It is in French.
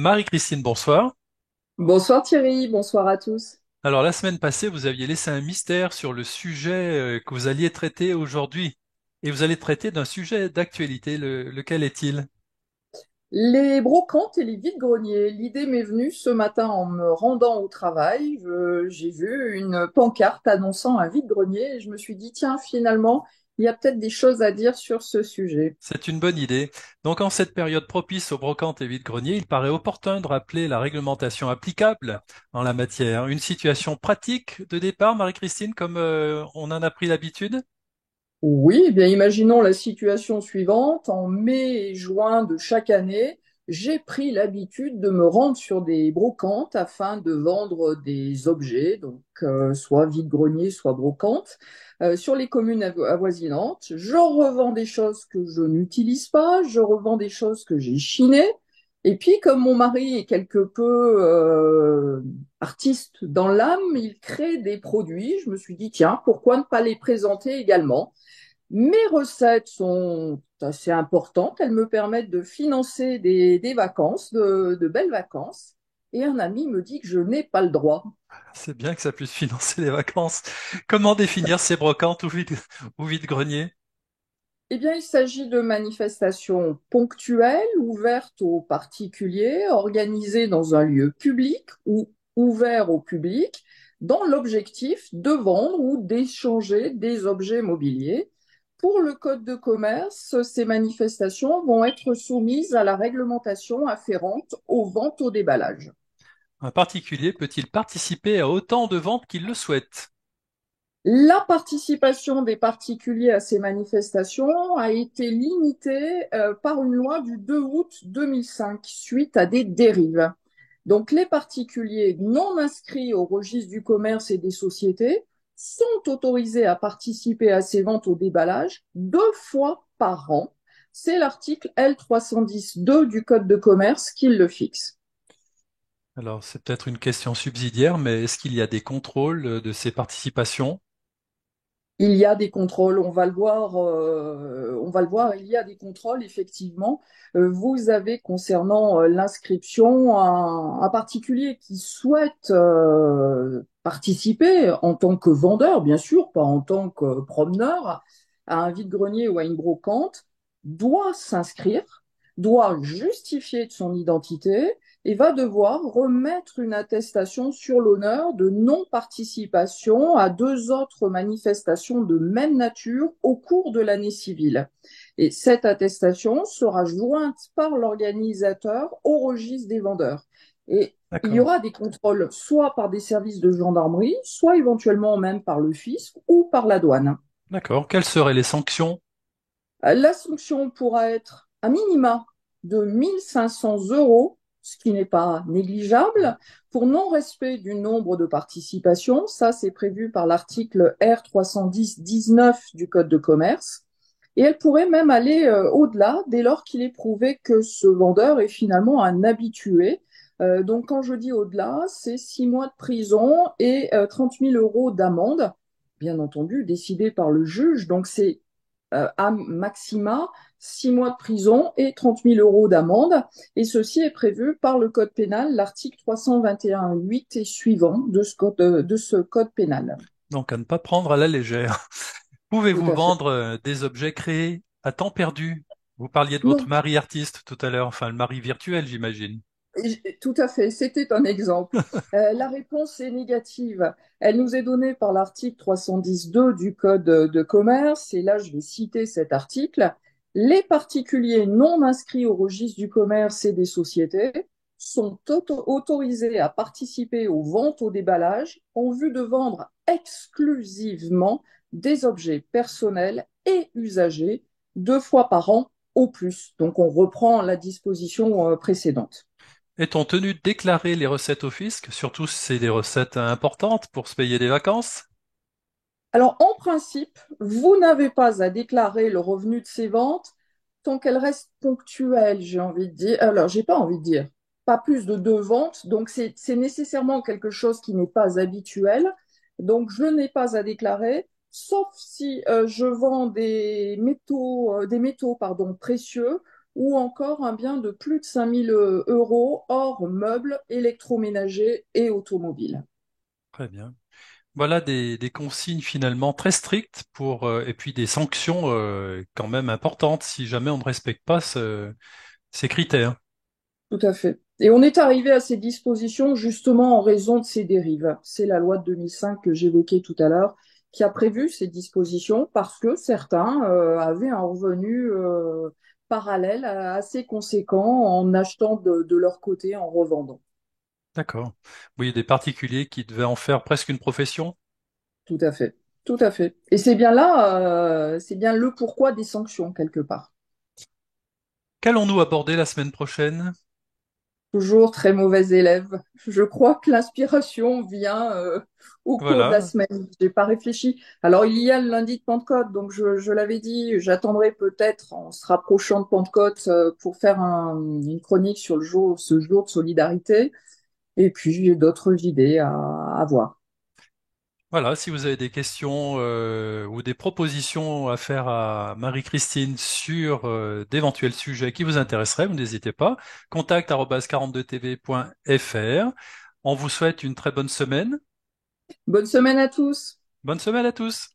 Marie-Christine, bonsoir. Bonsoir Thierry, bonsoir à tous. Alors, la semaine passée, vous aviez laissé un mystère sur le sujet que vous alliez traiter aujourd'hui. Et vous allez traiter d'un sujet d'actualité. Lequel est-il? Les brocantes et les vides-greniers, l'idée m'est venue ce matin en me rendant au travail. J'ai vu une pancarte annonçant un vide-grenier et je me suis dit, tiens, finalement, il y a peut-être des choses à dire sur ce sujet. C'est une bonne idée. Donc, en cette période propice aux brocantes et vides-greniers, il paraît opportun de rappeler la réglementation applicable en la matière. Une situation pratique de départ, Marie-Christine, comme on en a pris l'habitude? Oui, eh bien imaginons la situation suivante. En mai et juin de chaque année, j'ai pris l'habitude de me rendre sur des brocantes afin de vendre des objets, donc soit vide-grenier, soit brocante, sur les communes avoisinantes. Je revends des choses que je n'utilise pas, je revends des choses que j'ai chinées. Et puis, comme mon mari est quelque peu artiste dans l'âme, il crée des produits. Je me suis dit, tiens, pourquoi ne pas les présenter également? Mes recettes sont assez importantes. Elles me permettent de financer des vacances, de belles vacances. Et un ami me dit que je n'ai pas le droit. C'est bien que ça puisse financer les vacances. Comment définir ces brocantes ou vide-greniers? Eh bien, il s'agit de manifestations ponctuelles, ouvertes aux particuliers, organisées dans un lieu public ou ouvert au public, dans l'objectif de vendre ou d'échanger des objets mobiliers. Pour le Code de commerce, ces manifestations vont être soumises à la réglementation afférente aux ventes au déballage. Un particulier peut-il participer à autant de ventes qu'il le souhaite? La participation des particuliers à ces manifestations a été limitée par une loi du 2 août 2005 suite à des dérives. Donc les particuliers non inscrits au registre du commerce et des sociétés sont autorisés à participer à ces ventes au déballage 2 fois par an. C'est l'article L 310-2 du Code de commerce qui le fixe. Alors, c'est peut-être une question subsidiaire, mais est-ce qu'il y a des contrôles de ces participations? Il y a des contrôles, on va le voir, il y a des contrôles, effectivement. Vous avez concernant l'inscription un particulier qui souhaite participer en tant que vendeur, bien sûr, pas en tant que promeneur, à un vide-grenier ou à une brocante, doit s'inscrire, doit justifier de son identité et va devoir remettre une attestation sur l'honneur de non-participation à 2 autres manifestations de même nature au cours de l'année civile. Et cette attestation sera jointe par l'organisateur au registre des vendeurs. Et il y D'accord. aura des contrôles soit par des services de gendarmerie, soit éventuellement même par le fisc ou par la douane. D'accord. Quelles seraient les sanctions? La sanction pourra être à minima de 1 500 euros, ce qui n'est pas négligeable, pour non-respect du nombre de participations. Ça, c'est prévu par l'article R 310-19 du Code de commerce. Et elle pourrait même aller au-delà dès lors qu'il est prouvé que ce vendeur est finalement un habitué. Donc, quand je dis au-delà, c'est 6 mois de prison et 30 000 euros d'amende, bien entendu, décidé par le juge. Donc, c'est à maxima 6 mois de prison et 30 000 euros d'amende. Et ceci est prévu par le Code pénal, l'article 321.8 et suivant de ce Code pénal. Donc, à ne pas prendre à la légère. Tout Pouvez-vous à fait. vendre des objets créés à temps perdu? Vous parliez de votre Non, mari artiste tout à l'heure, enfin le mari virtuel, j'imagine. tout à fait. C'était un exemple. La réponse est négative. Elle nous est donnée par l'article 310.2 du Code de commerce. Et là, je vais citer cet article. Les particuliers non inscrits au registre du commerce et des sociétés sont autorisés à participer aux ventes au déballage en vue de vendre exclusivement des objets personnels et usagers 2 fois par an au plus. Donc, on reprend la disposition précédente. Est-on tenu de déclarer les recettes au fisc, surtout si c'est des recettes importantes pour se payer des vacances? Alors, en principe, vous n'avez pas à déclarer le revenu de ces ventes tant qu'elles restent ponctuelles, j'ai envie de dire. Alors, j'ai pas envie de dire. Pas plus de 2 ventes. Donc, c'est nécessairement quelque chose qui n'est pas habituel. Donc, je n'ai pas à déclarer, sauf si je vends des métaux, pardon, précieux. ou encore un bien de plus de 5 000 euros hors meubles, électroménagers et automobiles. Très bien. Voilà des consignes finalement très strictes et puis des sanctions quand même importantes si jamais on ne respecte pas ces critères. Tout à fait. Et on est arrivé à ces dispositions justement en raison de ces dérives. C'est la loi de 2005 que j'évoquais tout à l'heure qui a prévu ces dispositions parce que certains avaient un revenu parallèle assez conséquent en achetant de leur côté, en revendant. D'accord. Oui, des particuliers qui devaient en faire presque une profession. Tout à fait. Tout à fait. Et c'est bien là, c'est bien le pourquoi des sanctions quelque part. Qu'allons-nous aborder la semaine prochaine? Toujours très mauvais élève. Je crois que l'inspiration vient au cours de la Voilà. semaine. J'ai pas réfléchi. Alors, il y a le lundi de Pentecôte, donc je l'avais dit, j'attendrai peut-être en se rapprochant de Pentecôte pour faire une chronique sur ce jour de solidarité. Et puis, j'ai d'autres idées à voir. Voilà, si vous avez des questions ou des propositions à faire à Marie-Christine sur d'éventuels sujets qui vous intéresseraient, vous n'hésitez pas. Contact@42tv.fr. On vous souhaite une très bonne semaine. Bonne semaine à tous. Bonne semaine à tous.